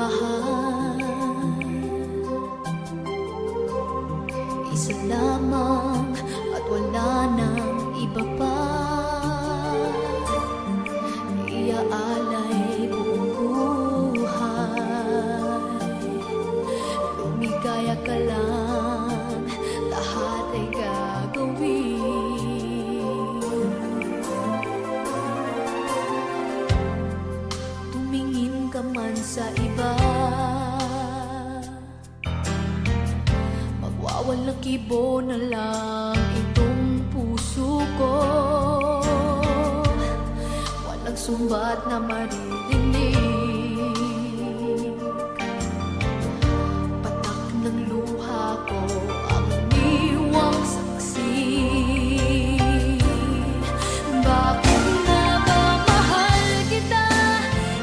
mahal, isa lamang at wala nang iba pa. Iaalay buong buhay, lumigaya ka lang, lahat ay gagawin. Tumingin ka man sa iba, magwawalang kibo na lang itong puso ko. Walang sumbat na maririnig, patak ng luha ko ang iniwang saksi. Bakit nga ba mahal kita,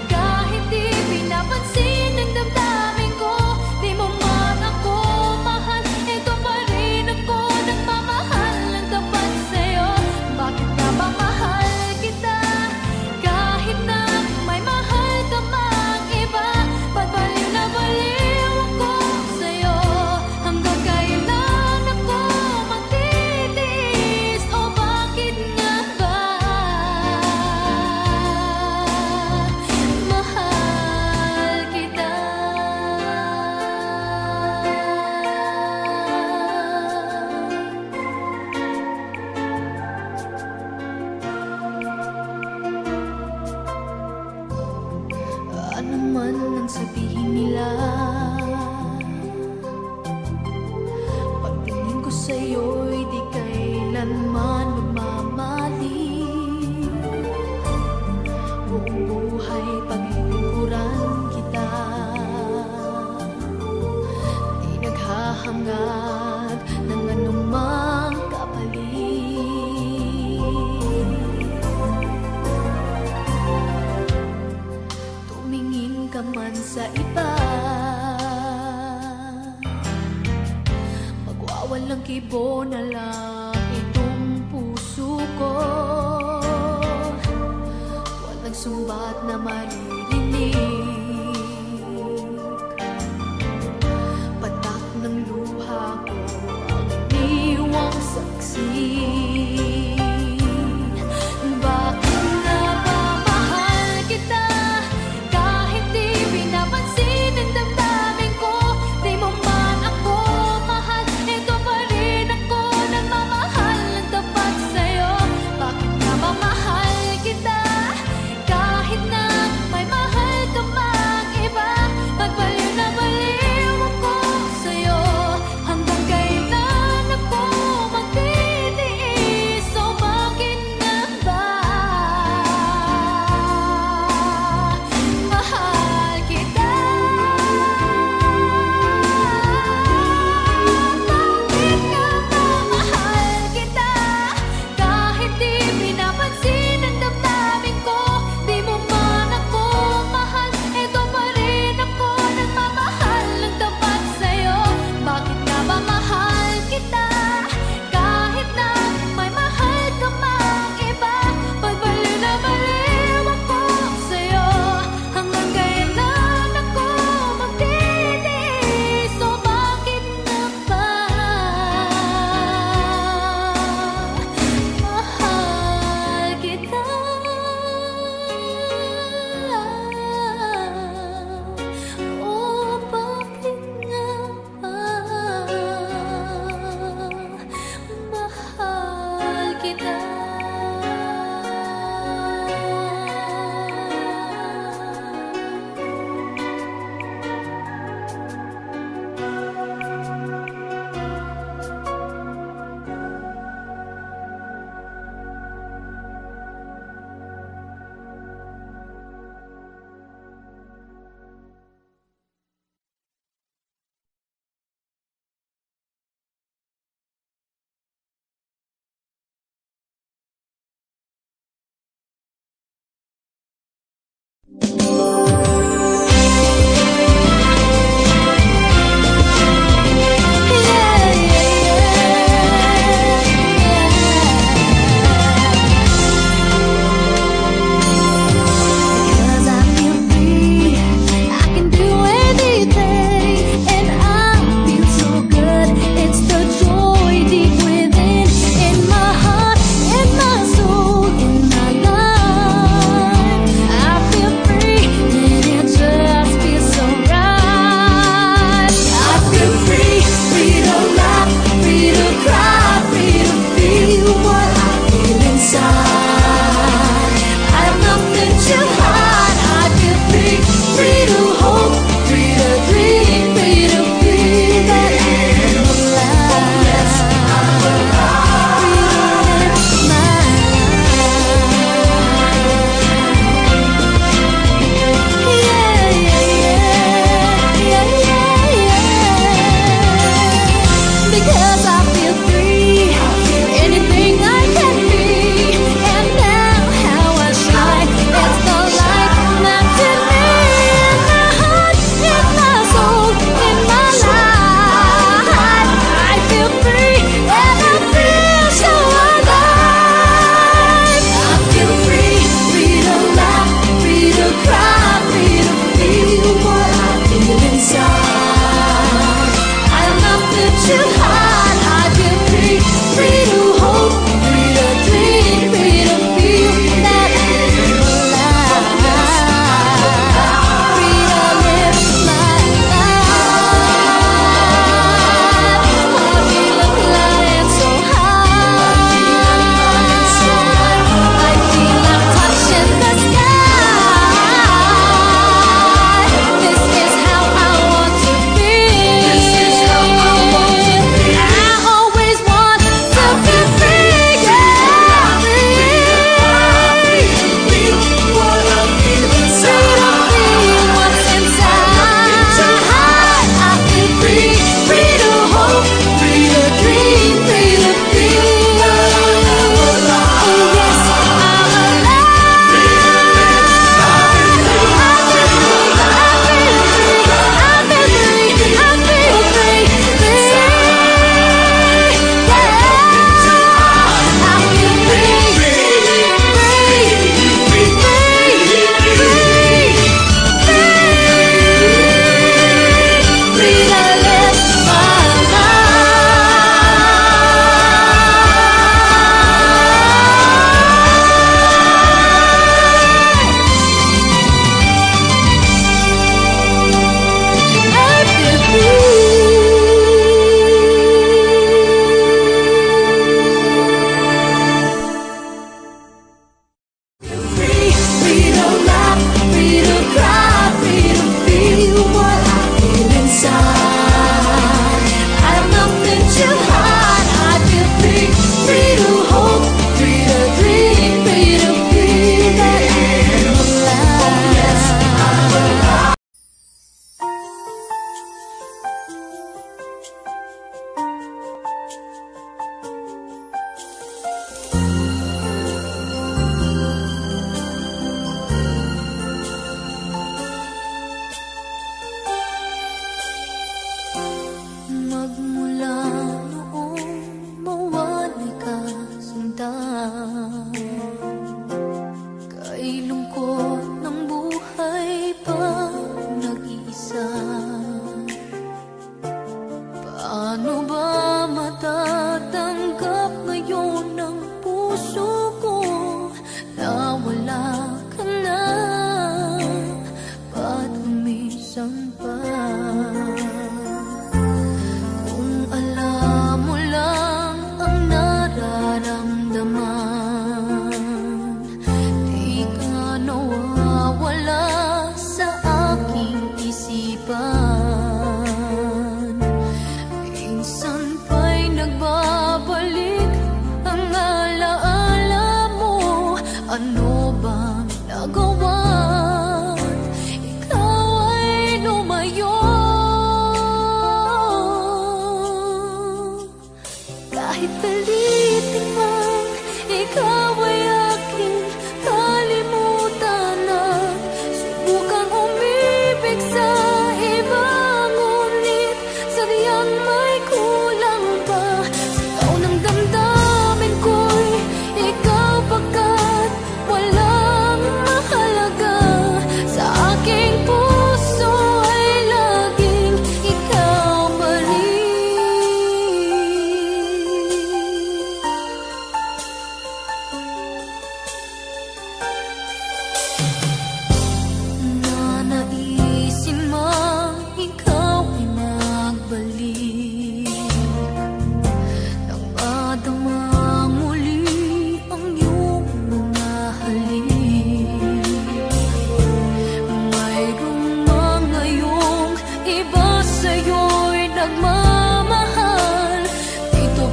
kahit di pinapansin ang damdamin ko? Di mo man ako mahal, ito pa rin ako nagmamahal ng tapat sa'yo. Bakit nga ba mahal kita, kahit na may mahal ka mang iba? Ba't baliw na baliw ako sa'yo? Hanggang kailan ako magtitiis? O bakit nga ba mahal kita? Ano man ang sabihin nila, pagtingin ko sa'yo'y di kailanman magmamali. Buong buhay paglilingkuran kita, di naghahangad ng anumang kapalit. Tumingin ka man sa iba, magwawalang kibo na lang itong puso ko. Walang sumbat na maririnig, patak ng luha ko ang iniwang saksi. Bakit nga ba mahal kita, kahit di pinapansin ang damdamin ko? Di mo man ako mahal, ito pa rin ako nagmamahal ng tapat sa'yo. Bakit nga ba mahal kita, kahit na may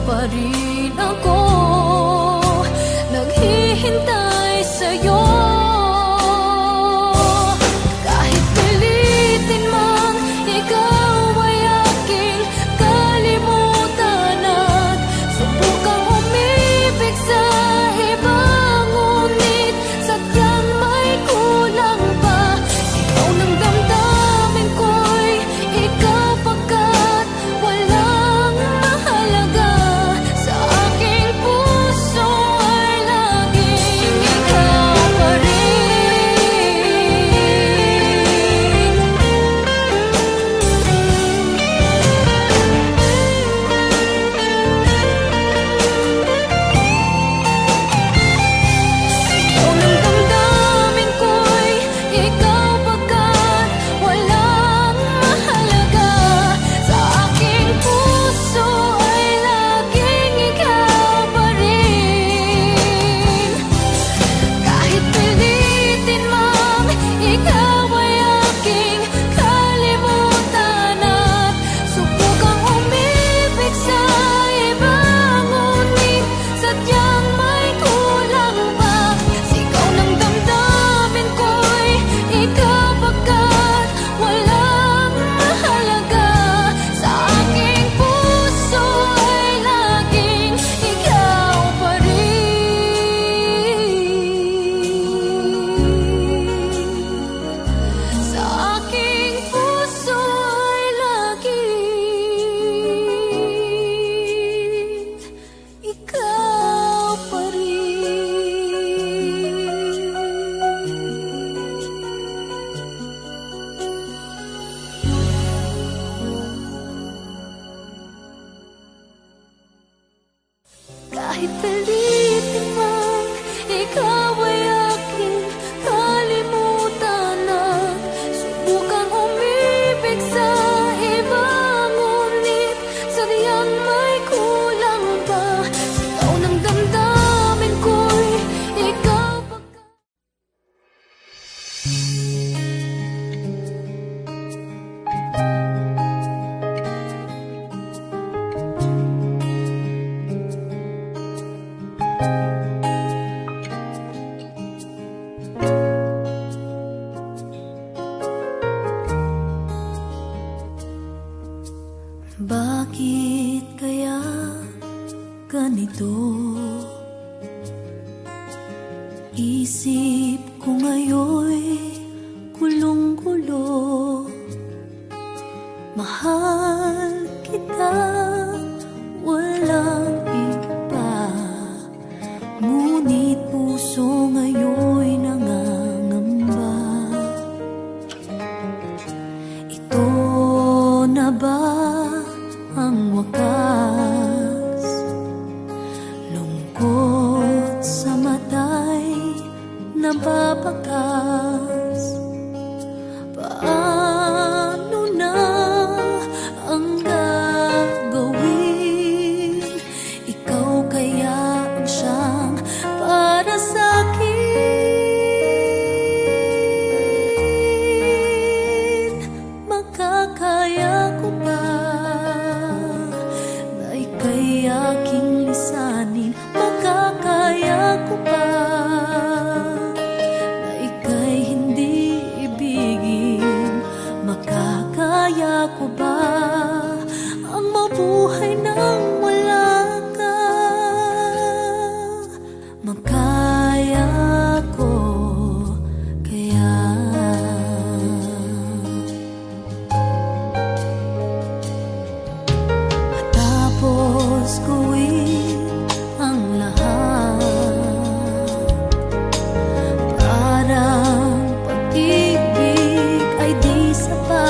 pa rin ako naghihintay sa'yo. Kahit pilitin man, ikaw ay aking kalimutan at subukang umibig sa iba, ngunit sadyang may kulang pa. Sigaw ng damdamin ko'y ikaw pagkat walang mahalaga. Sa aking puso ay laging ikaw pa rin. Sigaw ng damdamin ko'y ikaw pagkat walang mahalaga. Sa aking puso ay laging ikaw pa rin. Kahit pilitin man, ikaw ay aking kalimutan at subukang umibig sa iba, ngunit sadyang may kulang pa. Sigaw ng damdamin ko'y ikaw pagkat walang mahalaga. Sa aking puso ay laging ikaw pa rin. Sa aking puso ay laging ikaw pa rin. Kahit pilitin man, ikaw ay aking kalimutan at subukang umibig sa iba, ngunit sadyang may kulang pa. Sigaw ng damdamin ko'y ikaw pagkat bakit kaya ganito? Isip ko ngayon'y gulong-gulo. Mahal kita, walang iba, ngunit puso ngayon'y nangangamba. Ito na ba ang wakas? Lungkot sa mata'y nababakas. Paano na ang gagawin? Ikaw kaya ang siyang para sa'kin. Makakaya ko ba na ika'y aking lisanin? Makakaya ko ba na ika'y hindi ibigin? Makakaya ko ba ang mabuhay nang wala ka? Makaya ko kaya? Matapos gawin ang lahat, parang pag-ibig ay di sapat.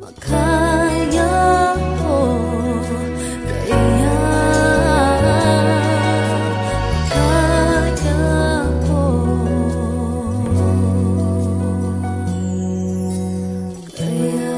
Makaya ko, kaya makaya ko, kaya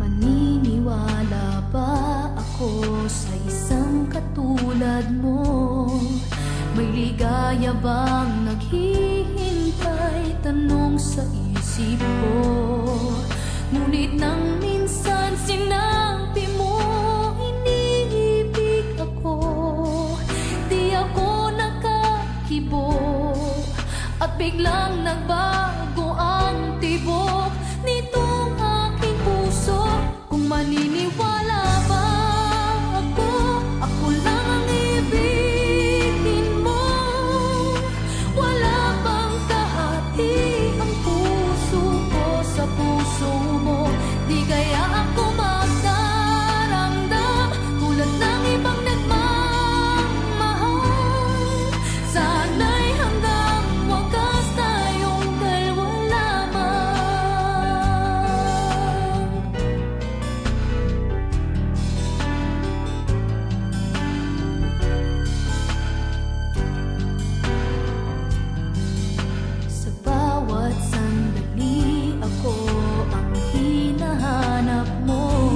maniniwala ba ako sa isang katulad mo? May ligaya bang naghihintay? Tanong sa isip ko. Ngunit nang minsan sinabi mo iniibig ako, di ako nakakibo at biglang nagbago ang tibok nitong aking puso. Kung maniniwala ba ako, ako lang ang ibigin mo. Wala bang kahati ang puso ko sa puso mo? Di kaya ako magdaramdam tulad ng ibang nagmamahal. Sana'y hanggang wakas tayong dalawa lamang. Sa bawat sandali ako ang hinahanap mo.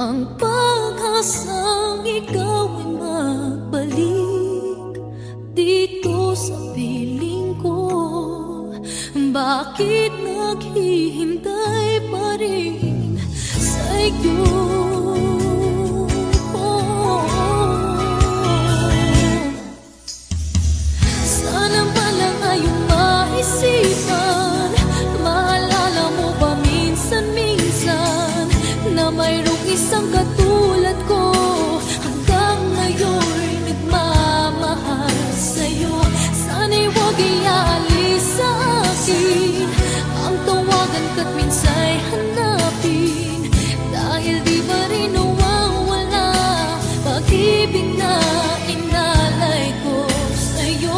ang pag-asang ikaw ay magbalik dito sa piling ko. Bakit naghihintay pa rin sa'yo? Sana ba lang ay maisipan, maalala mo ba minsan-minsan na mayroong isang katulad ko hanggang ngayon nagmamahal sa'yo. Sana'y huwag iaalis sa akin ang tawagan ka't minsa'y hanapin, dahil di pa rin nawawala pag-ibig na inalay ko sa'yo.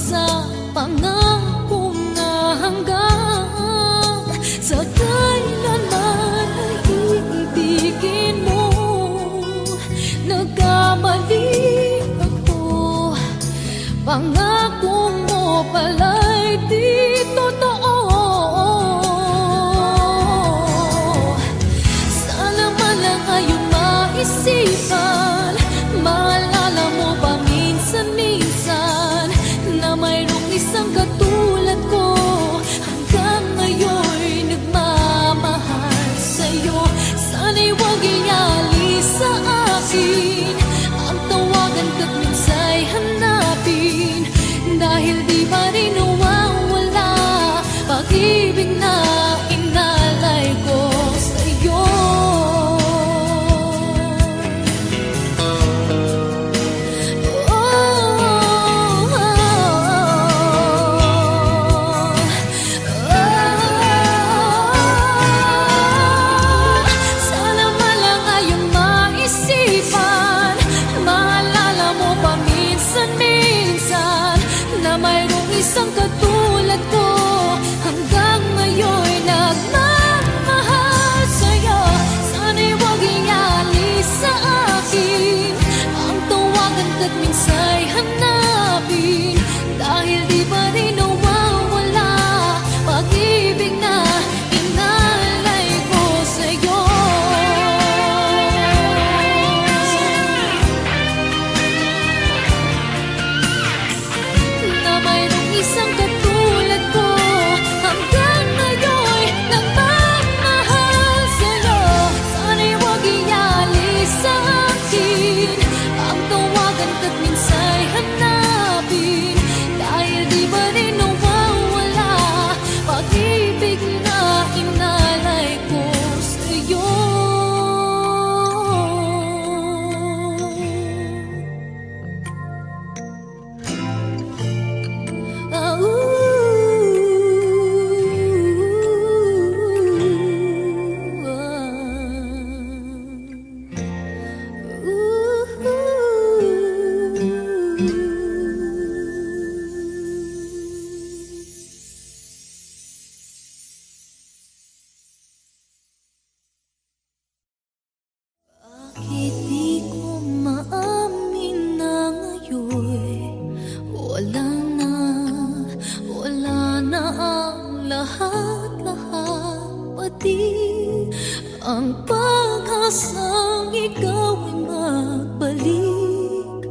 Sa pangako na hanggang sa kailanman ay iibigin mo. Nagkamali ako, pangako mo pala'y di totoo. Sana man lang ngayon maisipan, maalala mo ba minsan-minsan na mayroong isang katulad ko hanggang ngayon nagmamahal sa'yo. Sana'y huwag ialis sa akin ang tawagan ka't minsa'y hanapin, dahil di pa rin nawawala pag-ibig na inalay ko sa'yo. Isang katulad ko hanggang ngayon nagmamahal sa'yo. Sana'y huwag ialis sa akin ang tawagan ka't minsa'y hanapin, dahil di pa rin nawawala pag-ibig na inalay ko sa'yo. Na mayroong isang katulad ko hanggang ngayon nagmamahal sa'yo. Sana'y huwag ialis sa akin ang tawagan ka't minsa'y hanapin, dahil di ba rin nawawala pag-ibig na inalay ko sa'yo. Bakit di ko maamin na ngayon wala na ang lahat-lahat, pati ang pag-asang ikaw ay magbalik.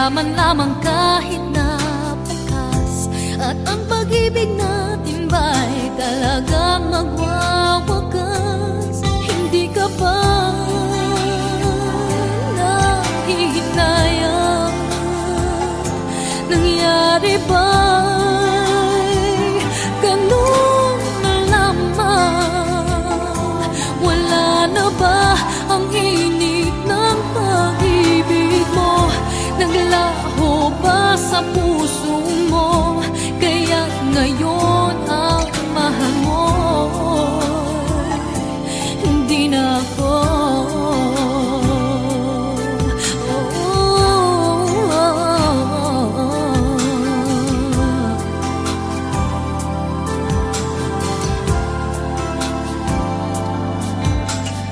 man lamang kahit na bukas. At ang pag-ibig natin ba'y talagang magwawakas? Hindi ka ba nahihinayang? Nangyari ba'y ganun na lamang? Wala na ba ang init ng pag-ibig mo? Naglaho ba sa puso mo? Kaya ngayon ang mahal mo hindi na ako.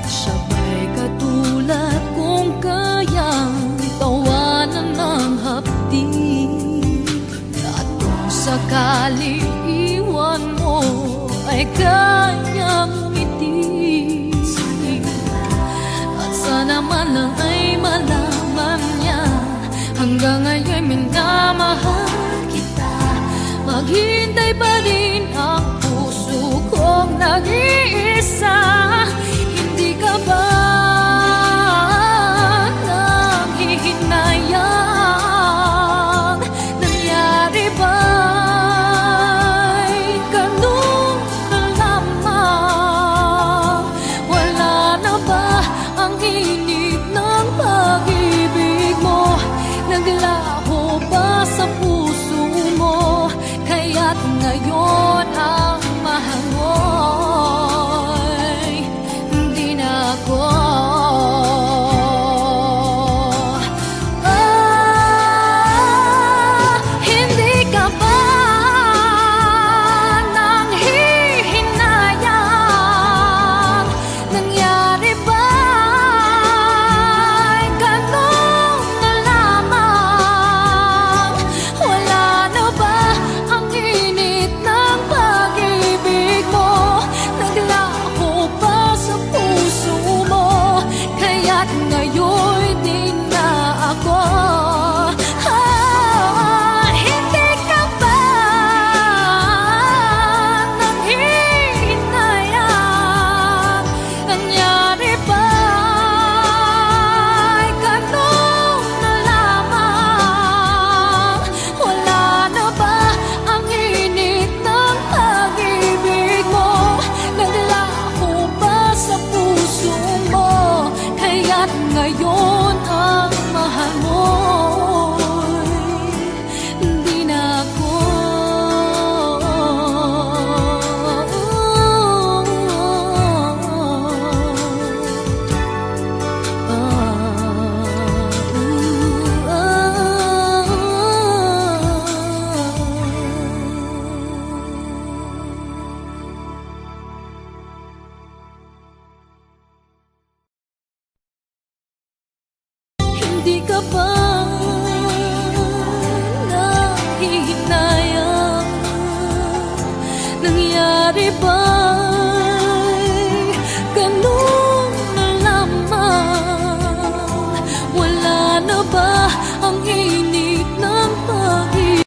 Sabay katulad kung kayang tawanan ng hapdi, at kung sakali iwan mo ay kayang umiti. At sana man lang ay malaman niya hanggang ngayon minamahal kita. Maghintay pa rin ang puso kong nag-iisa. Hindi ka ba nanghihinayang? Nangyari ba'y ganun na lamang? Wala na ba ang init ng pag-ibig mo? Naglaho ba sa puso mo? Kaya't ngayon ang mahal mo'y hindi na ako. Hindi ka ba nanghihinayang? Nangyari ba'y ganun na lamang? Wala na ba ang init ng pag-ibig mo? Naglaho ba sa puso mo? Kaya't ngayon din na ako. Hindi ka ba nanghihinayang? Nangyari ba'y ganun na lamang? Wala na ba ang init ng pag-ibig mo? Naglaho ba sa puso mo? Kaya't ngayon ang mahal mo'y hindi na ako. Hindi ka ba nanghihinayang? Nangyari ba'y ganun na lamang? Wala na ba ang init ng pag-ibig?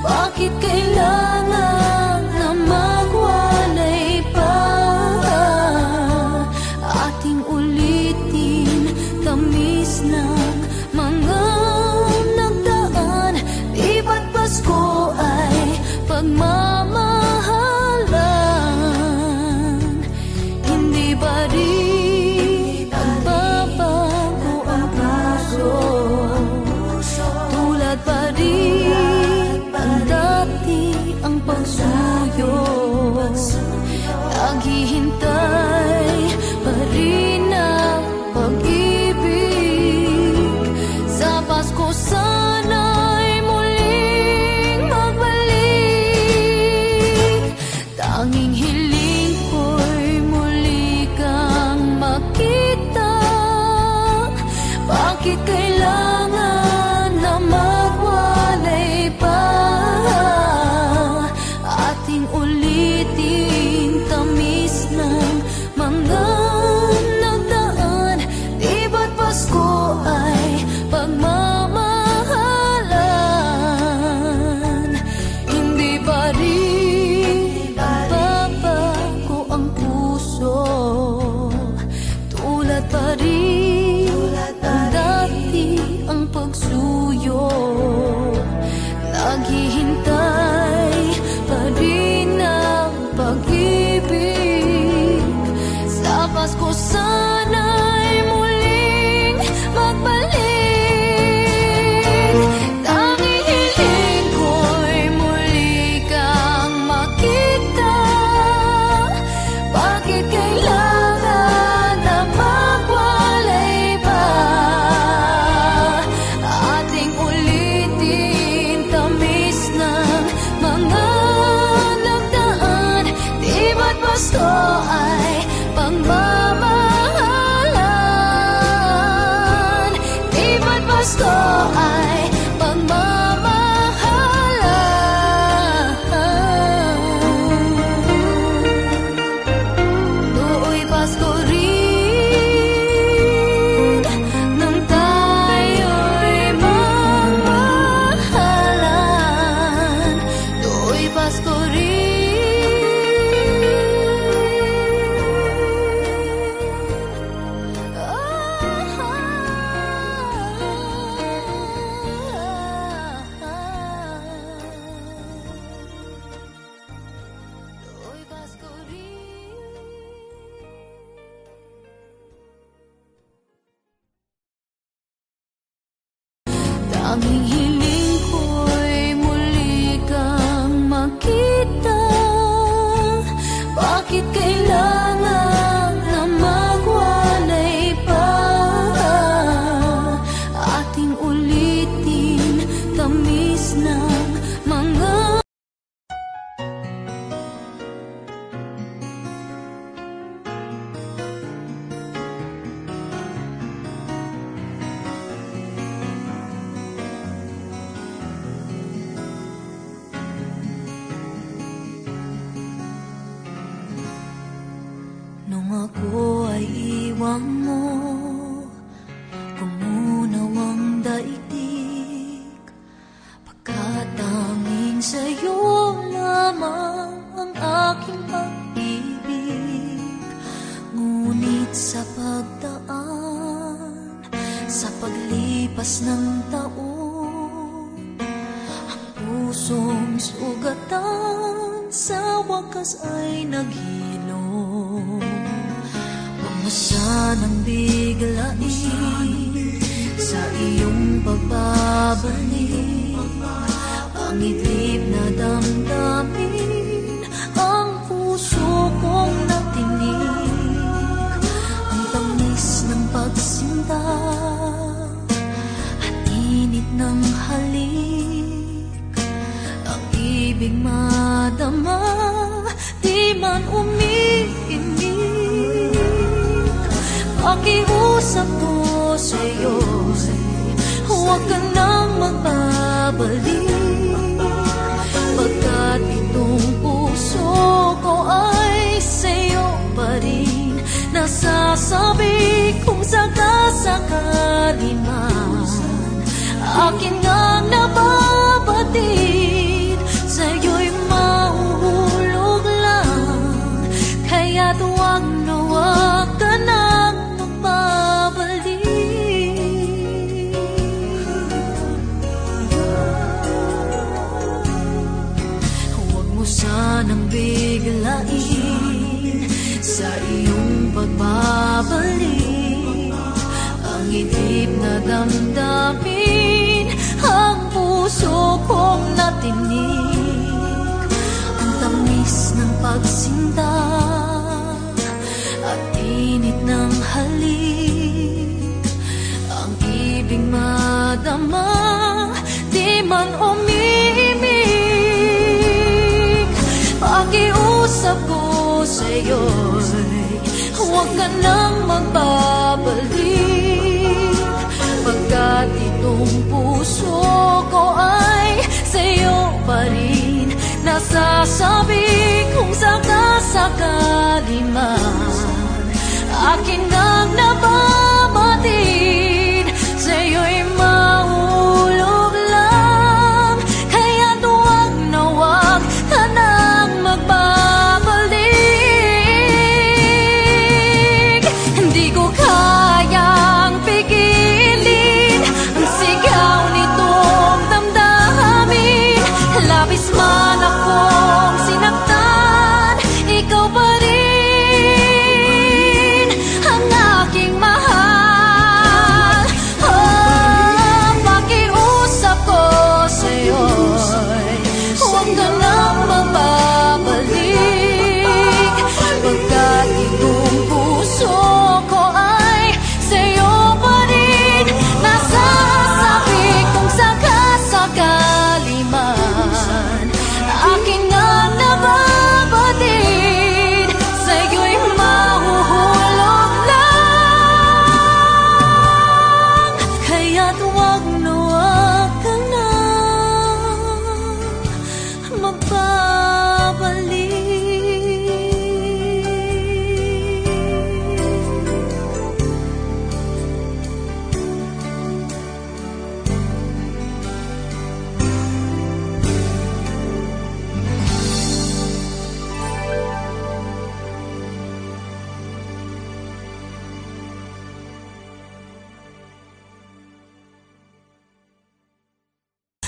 Bakit kailangan na magwala? naghihintay pa rin ang pag-ibig. Sa Pasko sana'y muling magbalik. Tanging hiling ko'y muli kang makita. Bakit kailangan na magwalay pa? Ating ulitin tamis ng mga nagdaan. Di ba't Pasko ay pagmamahalan? Hindi pa rin babago ang puso. Tulad pa rin ang dati ang pagsuyo. Naghihintay pa rin ang pag-ibig. Sa Pasko sana'y muling magbalik. Tanging hiling ko'y muli kang makita. Bakit kailangan na magwalay pa? Ating ulitin tamis ng mga nagdaan. Di ba't Pasko ay pagmamahalan? Di ba't Pasko ay pagmamahalan? Tuoy Pasko rin nang tayo'y magmahalan. Tuoy Pasko rin. Tuoy Pasko rin. Tanging hiling ko'y muli kang makita. Bakit kailangan na magwalay pa? Ating ulitin tamis ng mga nung ako ay iwang mo. Kumunaw ang daigdig. Pagkatanging sa'yo lamang ang aking pag-ibig. Ngunit sa pagdaan, sa paglipas ng taon, ang pusong sugatan sa wakas ay naghilom. Huwag mo sanang biglain sa iyong pagbabalik ang idlip na damdamin, ang puso kong natinig, ang tamis ng pagsinta at init ng halik, ang ibig madama, di man umiinig. Pakiusap ko sa'yo, huwag ka nang magbabalik, pagkat itong puso ko ay sa'yo pa rin. Nasasabi kung sakasakali man akin ngang nababatid, sa'yo'y mahuhulog lang. Kaya't huwag na huwag ka nang magbabalik. Huwag mo sanang biglain sa iyong pagbabalik ang idip na damdamin, ang puso kong natinig, ang tamis ng pagsinta init ng halik, ang ibig madama, di man umiimik. Pakiusap ko sa'yo'y huwag ka nang magbabalik, pagkat itong puso ko ay sa'yo pa rin nasasabi. Kung sakasakali man akin ang nababatid, sa'yo'y mahulog lang. Kaya't huwag na huwag ka nang magbabalik. Hindi ko kayang pigilin ang sigaw nitong damdamin. Labis man akong sinaktan, ikaw pa rin ang aking mahal. Oh, pakiusap ko sa'yo'y huwag ka nang magbabalik, pagkat itong puso ko ay sa'yo pa rin nasasabi. Kung sakasakali man akin ang nababatid, sa'yo'y mahuhulog lang. Kaya't huwag na huwag ka nang magbabalik.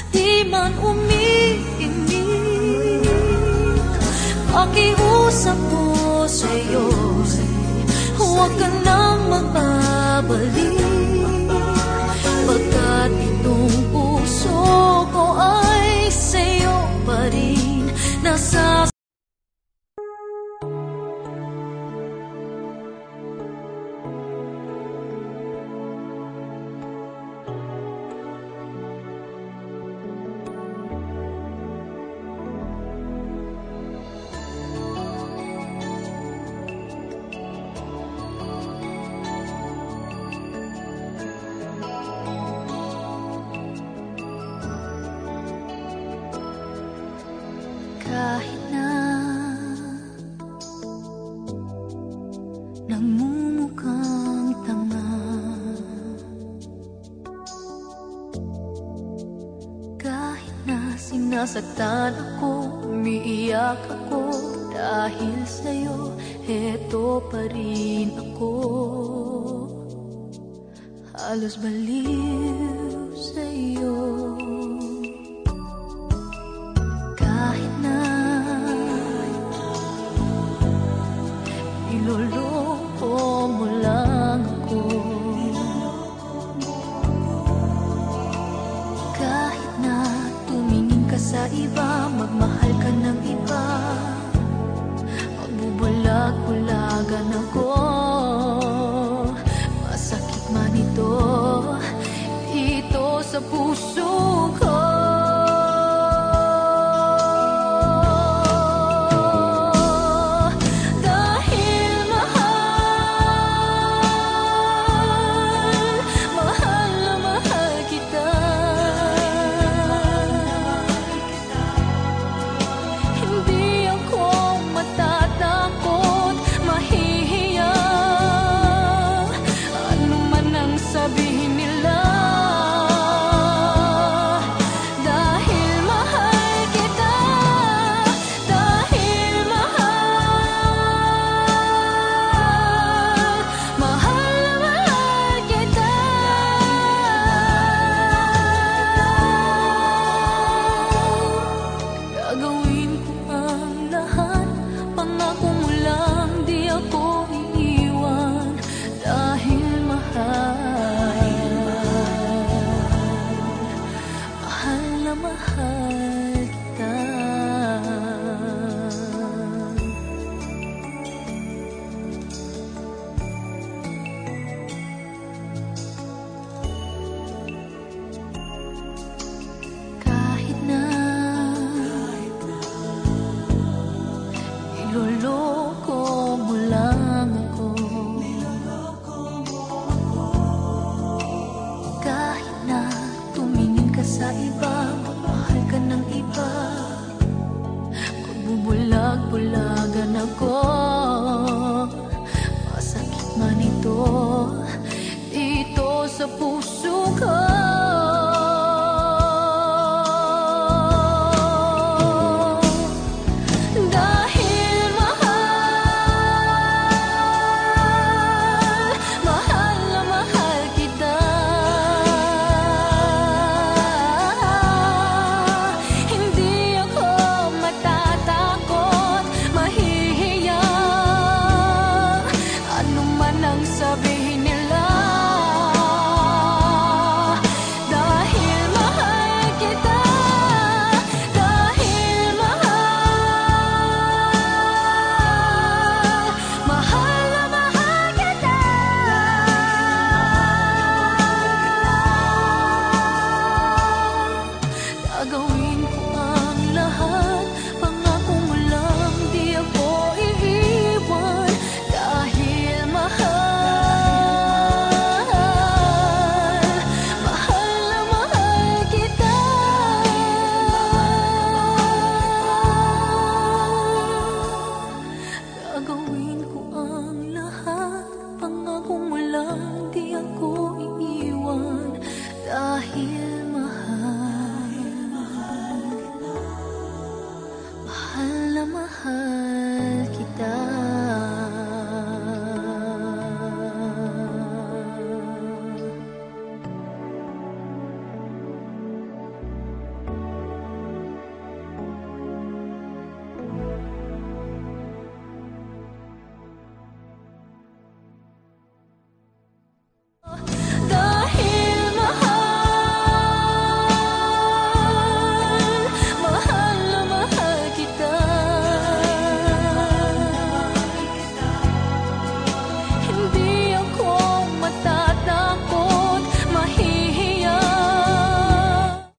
Di man umiimik, pakiusap ko sa'yo'y huwag ka nang magbabalik, pagkat itong puso ko ay sa'yo pa rin nasa. Kahit na nagmumukhang tanga, kahit na sinasaktan ako, umiiyak ako dahil sa'yo, eto pa rin ako. Halos baliw sa'yo.